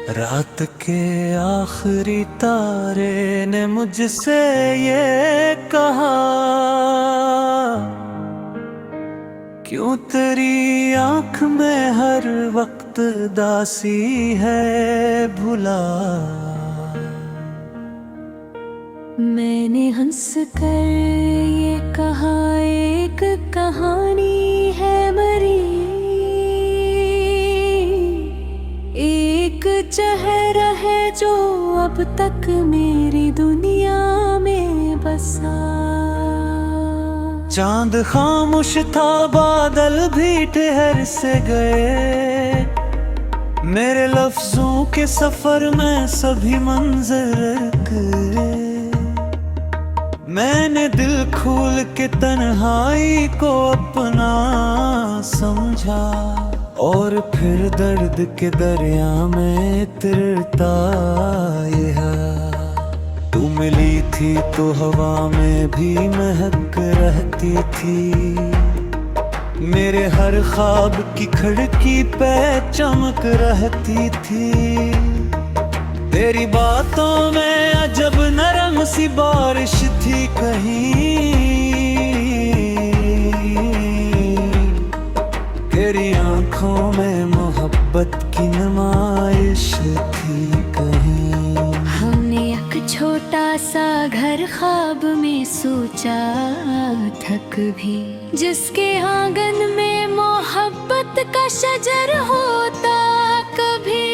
रात के आखिरी तारे ने मुझसे ये कहा, क्यों तेरी आंख में हर वक्त दासी है भुला। मैंने हंस कर ये कहा, एक कहानी है मरी, एक चेहरा है जो अब तक मेरी दुनिया में बसा। चांद खामोश था, बादल भी ठहर से गए, मेरे लफ्जों के सफर में सभी मंजर गए। मैंने दिल खोल के तन्हाई को अपना समझा, और फिर दर्द के दरिया में तिरता यह। तू मिली थी तो हवा में भी महक रहती थी, मेरे हर ख्वाब की खिड़की पे चमक रहती थी। तेरी बातों में अजब नरम सी बारिश थी कहीं, तेरी आंखों में मोहब्बत की नुमाइश थी कहीं। हमने एक छोटा सा घर ख्वाब में सोचा था कभी, जिसके आंगन में मोहब्बत का शजर होता कभी।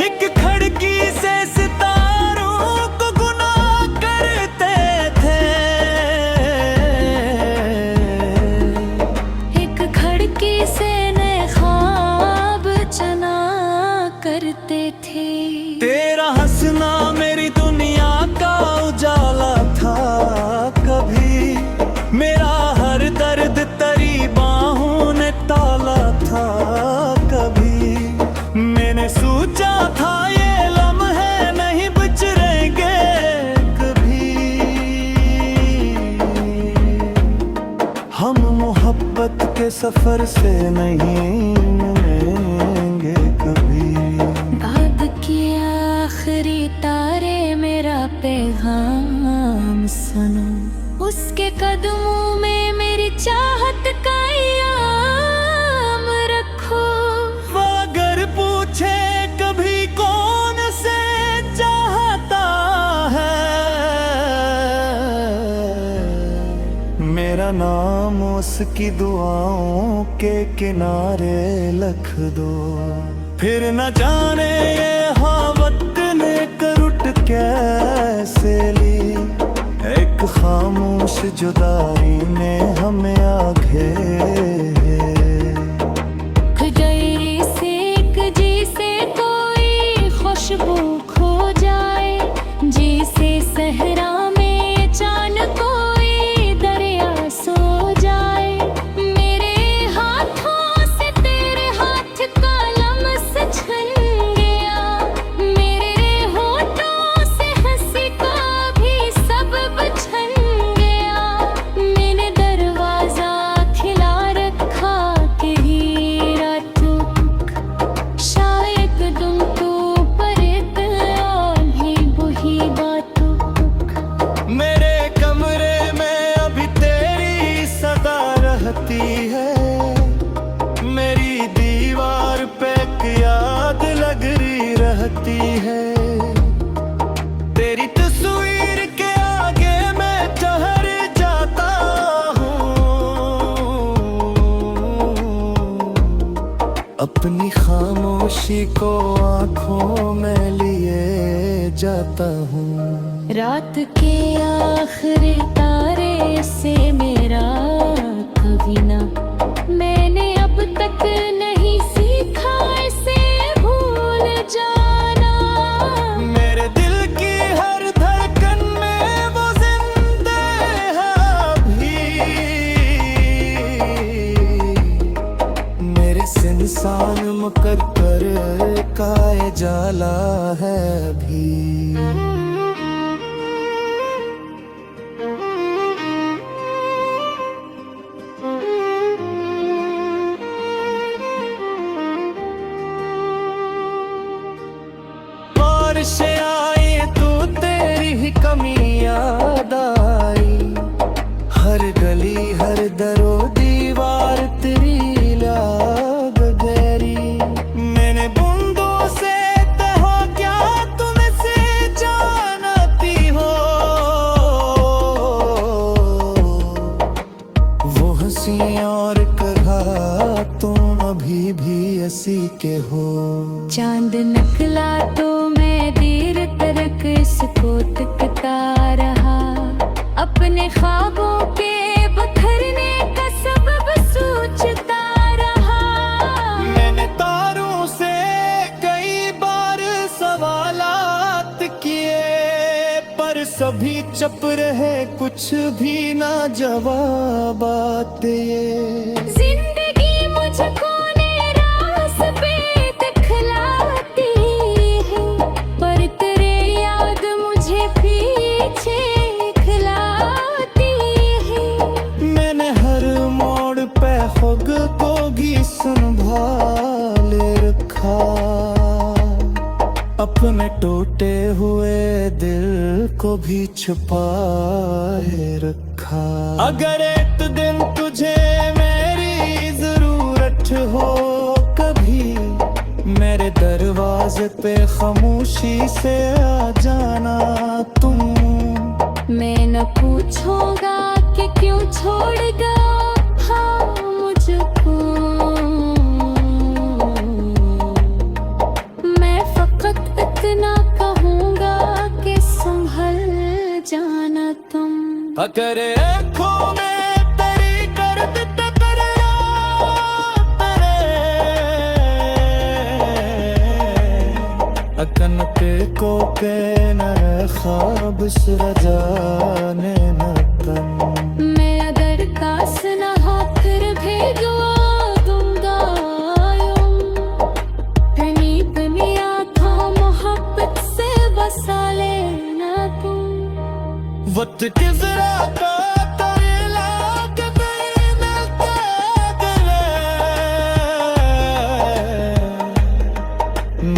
एक खिड़की से सितारों को गुनाह करते थे, एक खिड़की से नए ख्वाब चना करते थे। तेरा हंसना मेरी दुनिया का उजाला था कभी, मेरा हर दर्द तेरी बाहों ने ताला था कभी। मैंने सोचा था ये लम्हे नहीं बिछड़ेंगे कभी, हम मोहब्बत के सफर से नहीं मिलेंगे कभी। बाद के आखिरी तारे मेरा पैगाम सुनो, उसके कदमों में मेरी चाहत का इनाम रखो। वो अगर पूछे कभी कौन से चाहता है, मेरा नाम उसकी दुआओं के किनारे लिख दो। फिर न जाने ये हावत ने करुट कैसे ली, एक खामोश जुदाई ने हमें आगे। खुजरी से एक जी से कोई खुशबू खो जाए, जी से सहरा में चांद कोई दरिया सो जाए। मेरे हाथों से तेरे हाथ का लम्स छन गया, मेरे होठों से हंसी का भी सबब छन गया। मैंने दरवाजा खिला रखा कि हीरा तुक, शायद तुम तो पर और भी वही बातों। मेरे कमरे में अभी तेरी सदा रहती है, मेरी दीवार पे एक याद लग रही रहती है। तेरी तस्वीर के आगे मैं ठहर जाता हूँ, अपनी खामोशी को आंखों में लिए जाता हूँ। रात के आखिरी तारे से मेरा कभी ना, मैंने अब तक नहीं सीखा इसे भूल जाना। मेरे दिल की हर धड़कन में वो जिंदा है अभी, मेरे इंसान मुकद्दर का ये जाला है अभी। बारिश आई तो तेरी ही कमी याद आई। हर गली हर दरो दीवार तेरी लाग गहरी। मैंने बूंदों से कहा क्या तुम से जानती हो। वो हंसी और कहा तुम अभी भी ऐसी के हो। चांद निकला तो मैं देर तक इसको तकता रहा। अपने ख्वाबों के बखरने का सबब सोचता रहा। मैंने तारों से कई बार सवालात किए पर सभी चुप रहे, कुछ भी ना जवाब आते। जिंदगी मुझको निराश पे दिखलाती है पर तेरे याद मुझे पीछे खिलाती है। मैंने हर मोड़ पे खुद को भी संभाले रखा। अपने टूटे हुए दिल को भी छुपाए रखा। अगर एक दिन तुझे मेरी जरूरत हो कभी, मेरे दरवाजे पे खामोशी से आ जाना तुम। मैं न पूछूंगा कि क्यों छोड़ गया हाँ मुझको। मैं फकत इतना कहूंगा कि संभल जाना तुम। अगर आँखों में तेरी दर्द टकराया अकन पे को के न ख्वाब सजाने न तन। मैं अगर कास न हो फिर भी दुआ दूंगा यूं। अपनी दुनिया को मोहब्बत से बसा लेना तुम। वक्त किजरा का तरेला के नहीं मिलता गले।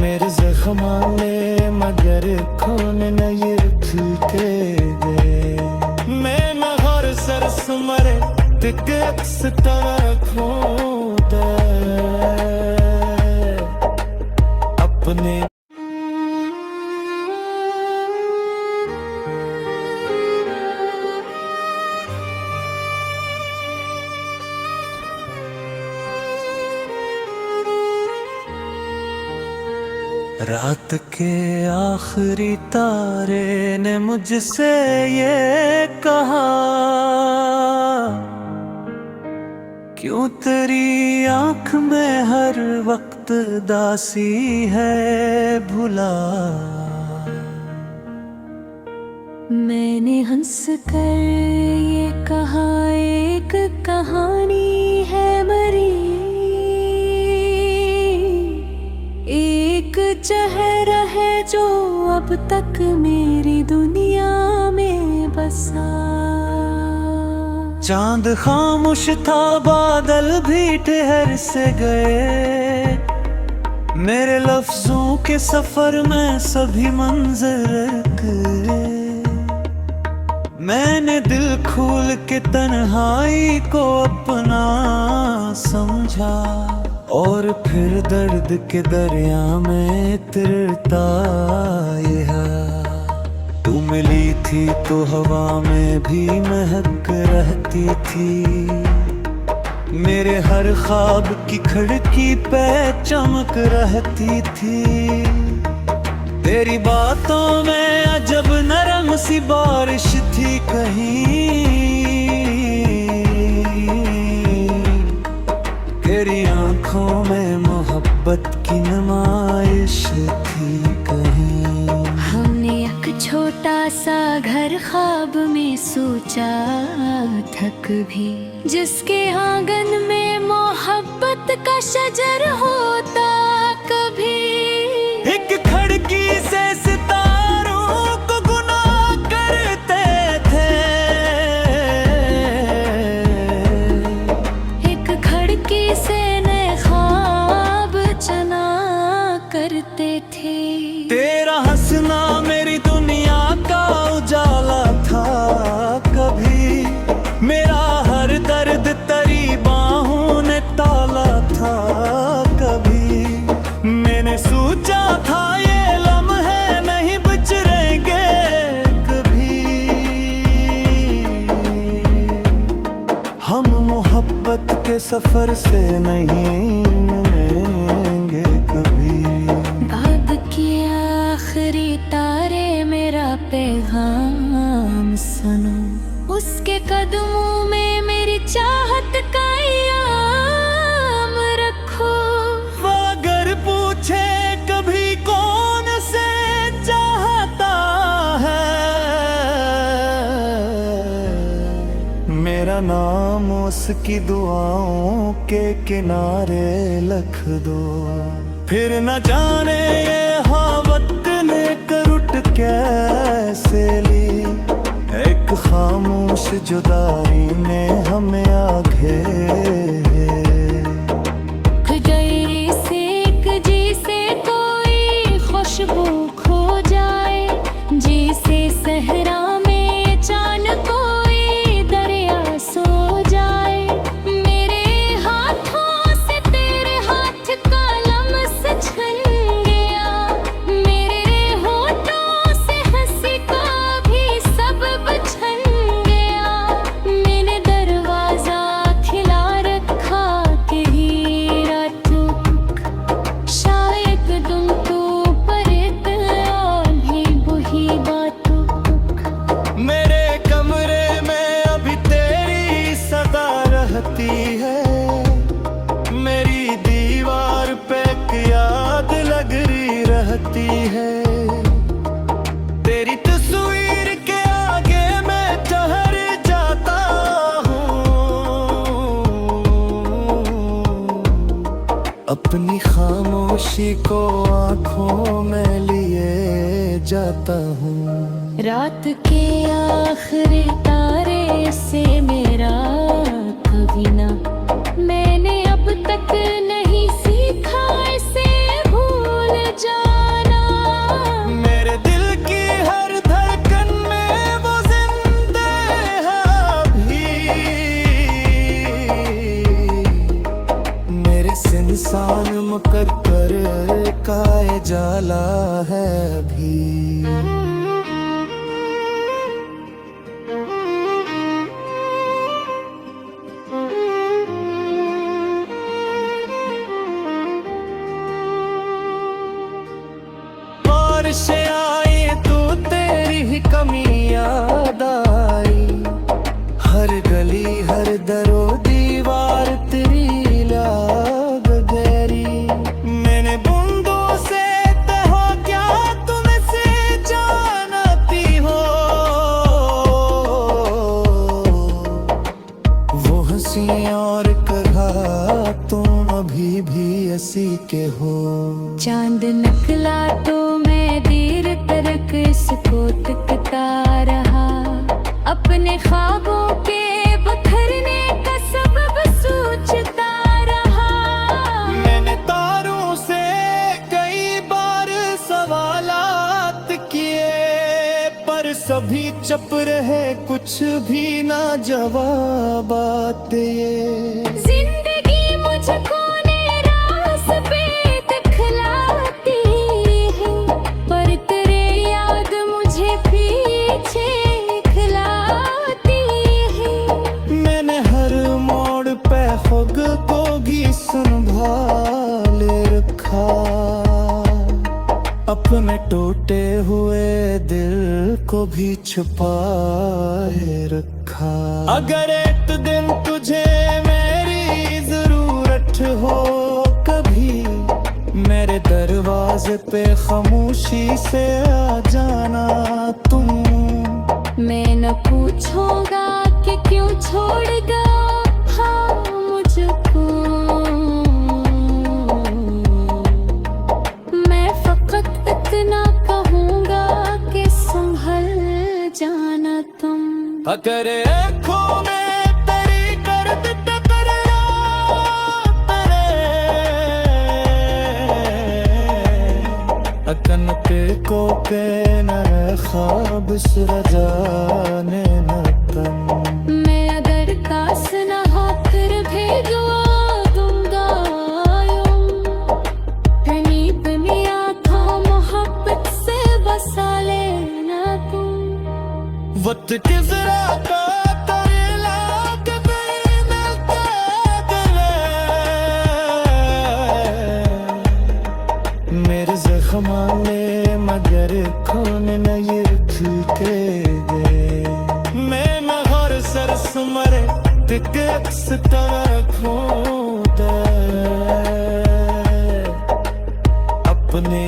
मेरे जख्म ने मगर खून नहीं खींचे गए। मैं न हर सरस मरे तिकस रखूं अपने। रात के आखिरी तारे ने मुझसे ये कहा, क्यों तेरी आंख में हर वक्त दासी है भुला। मैंने हंस कर ये कहा एक कहानी है मरी। एक चेहरा है जो अब तक मेरी दुनिया में बसा। चांद खामोश था, बादल भी ठहर से गए। मेरे लफ्जों के सफर में सभी मंजर गए। मैंने दिल खोल के तन्हाई को अपना समझा, और फिर दर्द के दरिया में तिरता यह। तू मिली थी तो हवा में भी महक रहती थी। मेरे हर ख्वाब की खिड़की पे चमक रहती थी। तेरी बातों में अजब नरम सी बारिश थी कहीं। तेरी आंखों में मोहब्बत की नुमाइश थी कहीं। हमने एक छोटा सा घर ख्वाब में सोचा था कभी, जिसके आंगन में मोहब्बत का शजर होता कभी। एक खिड़की से सितारों को गुनाह करते थे। एक खिड़की से नए ख्वाब चना करते थे। तेरा हंसना मेरी दुनिया का उजाला था कभी, मेरा हर दर्द तेरी बाहों ने ताला था कभी। मैंने सोचा था ये लम्हे नहीं बिछड़ेंगे कभी, हम मोहब्बत के सफर से नहीं मिलेंगे कभी। बाब के आखिरी तारे मेरा पैगाम सुनो, उसके कदमों में मेरी चाहत का इनाम रखो। वो अगर पूछे कभी कौन से चाहता है, मेरा नाम उसकी दुआओं के किनारे लिख दो। फिर न जाने ये हावत ने करुट कैसे ली, एक खामोश जुदाई ने हमें आगे। गैरी से एक जी से कोई खुशबू खो जाए, जी से सहरा में चांद कोई दरिया सो जाए। मेरे हाथों से तेरे हाथ का लम्स छन गया, मेरे होठों से हंसी का भी सबब छन गया। मैंने दरवाजा खिला रखा कि हीरा चुक, शायद तुम तो परित और भी वही बातों। मेरे कमरे में अभी तेरी सदा रहती है, मेरी दीवार पे एक याद लग रही रहती है। तेरी तस्वीर के आगे मैं ठहर जाता हूँ, अपनी खामोशी को आंखों में लिए जाता हूँ। रात के आखिरी तारे से मेरा कभी ना, मैंने अब तक नहीं सीखा इसे भूल जाना। मेरे दिल की हर धड़कन में वो जिंदा है अभी, मेरे इंसान मुकद्दर का ये जाला है अभी। बारिशें आई तो तेरी ही कमी याद आई, हर गली हर दरो दीवार तेरी लाग गहरी। मैंने बूंदों से तहो क्या तुम से जानती हो, वो हंसी और कहा तुम अभी भी ऐसी के हो। चांद निकला तो मैं देर तक इसको तकता रहा, अपने ख्वाबों के बखरने का सबब सोचता रहा। मैंने तारों से कई बार सवालात किए, पर सभी चुप रहे, कुछ भी ना जवाब आते। जिंदगी मुझको रास पे दिखलाती है, पर तेरे याद मुझे पीछे खिलाती है। मैंने हर मोड़ पे खुद को भी संभाले रखा, अपने टूटे हुए दिल को भी छुपाए रखा। अगर एक दिन तुझे मेरी जरूरत हो कभी, मेरे दरवाजे पे खामोशी से आ जाना तुम। मैं न पूछूंगा कि क्यों छोड़ गया हाँ मुझको, मैं फकत इतना कहूंगा कि संभल जाना तुम। अगर आँखों में तेरी दर्द टकराया तेरे, अकन पे को पे न ख्वाब सजाने न तन। मैं अगर कास न हो फिर भी दुआ दूंगा यूं। नींद में आंखों मोहब्बत से बसा लेना तू। वक्त के जरा का तरेला कभी मिलते गले, मेरे जख्मा में मगर खून न ये छूटे गए। मैं नहर सरस मरे तिक अक्स तरखूं दे अपने।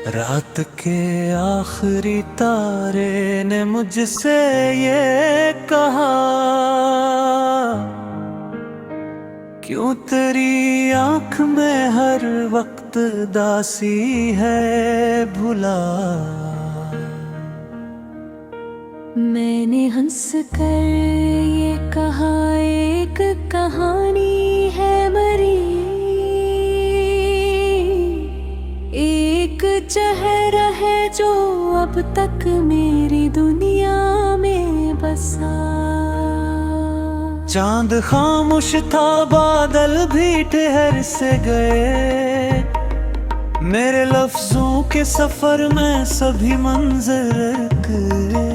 रात के आखिरी तारे ने मुझसे ये कहा, क्यों तेरी आंख में हर वक्त दासी है भुला। मैंने हंस कर ये कहा, एक कहानी है मरी, एक चेहरा है जो अब तक मेरी दुनिया में बसा। चांद खामोश था, बादल भी ठहर से गए, मेरे लफ्जों के सफर में सभी मंजर गए।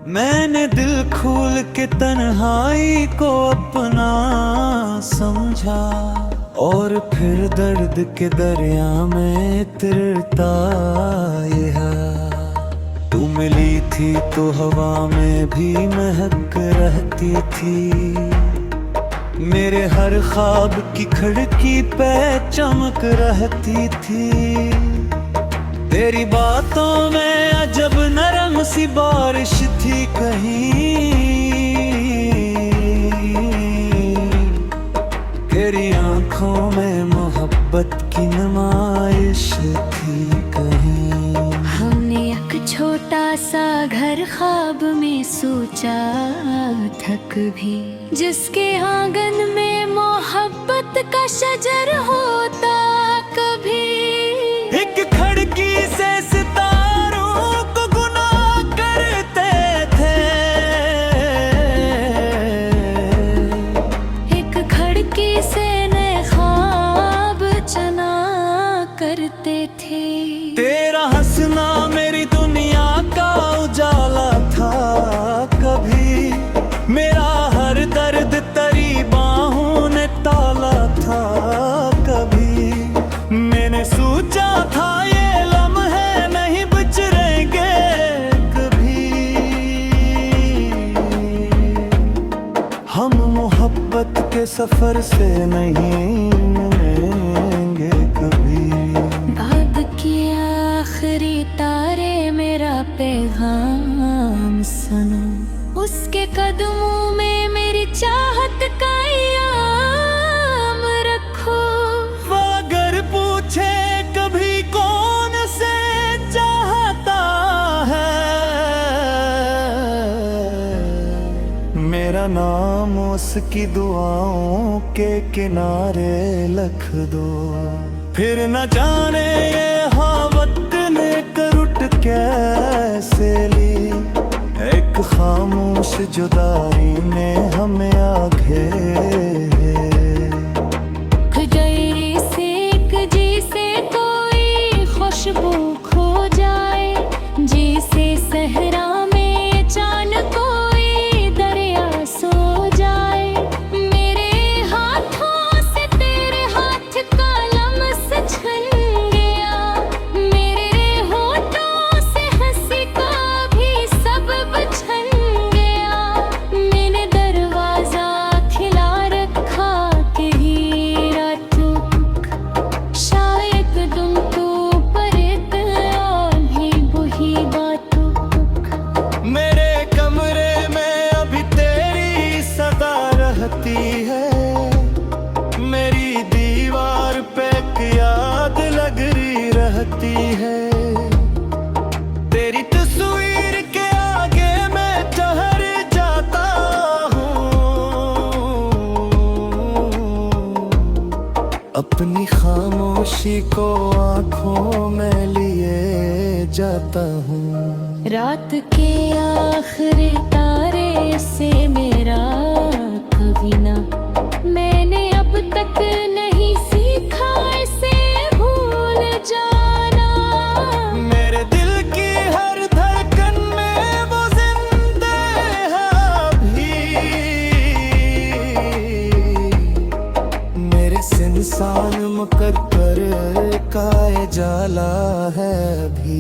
मैंने दिल खोल के तन्हाई को अपना समझा, और फिर दर्द के दरिया में तिरता यह। तू मिली थी तो हवा में भी महक रहती थी, मेरे हर ख्वाब की खिड़की पे चमक रहती थी। तेरी बातों में अजब नरम सी बारिश थी कहीं, तेरी आंखों में मोहब्बत की नुमाइश थी कहीं। हमने एक छोटा सा घर ख्वाब में सोचा था कभी, जिसके आंगन में मोहब्बत का शजर होता कभी। एक खिड़की से सितारों को गुनाह करते थे, एक खिड़की से नए ख्वाब चना करते थे। तेरा हंसना मेरी दुनिया का उजाला था कभी, मेरा हर दर्द तेरी बाहों ने ताला था कभी। मैंने सोचा था ये लम्हे नहीं बिछड़ेंगे कभी, हम मोहब्बत के सफर से नहीं मिलेंगे कभी। बाब के आखिरी तारे मेरा पैगाम सुनो, उसके कदमों में मेरी चाहत का इनाम रखो। वो अगर पूछे कभी कौन से चाहता है, मेरा नाम उसकी दुआओं के किनारे लिख दो। फिर न जाने ये हावत ने करुट कैसे ली, एक खामोश जुदाई ने हमें आगे। गहरी से एक जी से कोई खुशबू खो जाए, जी से सहरा में चांद कोई दरिया सो जाए। मेरे हाथों से तेरे हाथ का लम्स छन गया, मेरे होठों से हंसी का भी सबब छन गया। मैंने दरवाजा खिला तुझको आंखों में लिए जाता हूँ। रात के आखिरी तारे से मेरा कभी ना, मैंने अब तक नहीं सीखा इसे भूल जाना। मेरे दिल की हर धड़कन में वो जिंदा है अभी, मेरे इंसान मुकद्दर का ये जाला है अभी।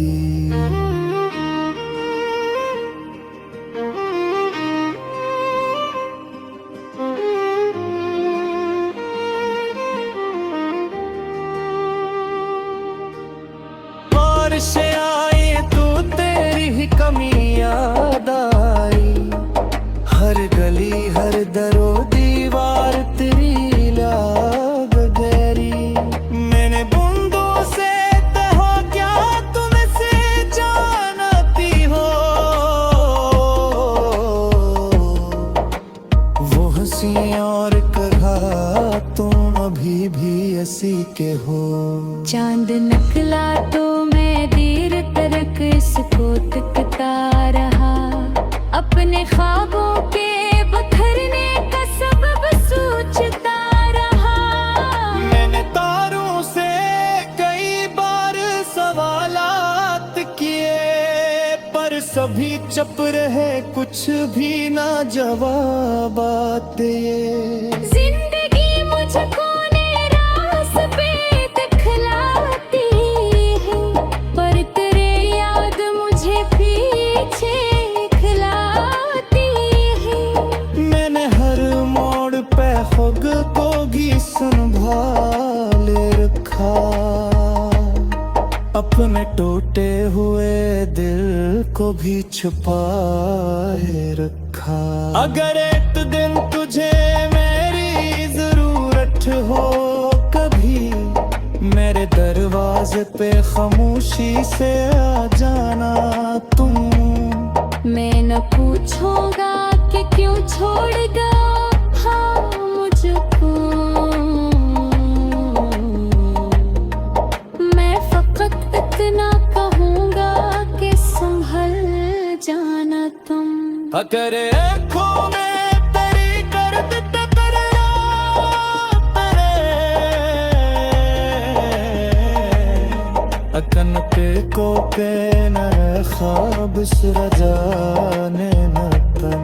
बारिशें आई तो तेरी ही कमी याद आई, हर गली हर दरो दीवार तेरी लाग गहरी। मैंने बूंदों से कहा क्या तुम इसे जानती हो, वो हंसी और कहा तुम अभी भी ऐसी के हो। चांद निकला तो मैं देर तक इसको तकता रहा, अपने ख्वाबों के बखरने का सबब सोचता रहा। मैंने तारों से कई बार सवालात किए, पर सभी चुप रहे, कुछ भी ना जवाब आते। जिंदगी मुझको निराश पे दिखलाती है, पर तेरे याद मुझे पीछे खिलाती है। मैंने हर मोड़ पे खुद को भी संभाले रखा, अपने टूटे हुए दिल को भी छुपाए रखा। अगर एक दिन तुझे मेरी जरूरत हो कभी, मेरे दरवाजे पे खामोशी से आ जाना तुम। मैं न पूछूंगा कि क्यों छोड़ गया हाँ मुझको, मैं फकत इतना कहूंगा कि संभल जाना तुम। अगर आँखों में तेरी गर्द टकराया अकन पे को पे न ख्वाब जाने न तन।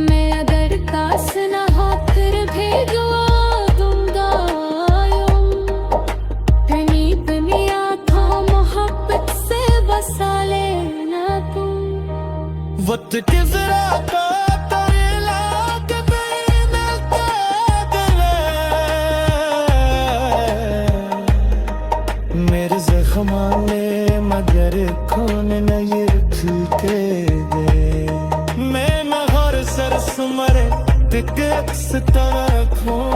मैं अगर कास न हो फिर भी दुआ दूंगा यूं, नींद में आँखों मोहब्बत से बसा लेना तुम। वक्त किजरा का तरेला के मिलता गले, मेरे जख्म ने मगर खून नहीं के दे। मैं हर सरस मरे तिक तरह खून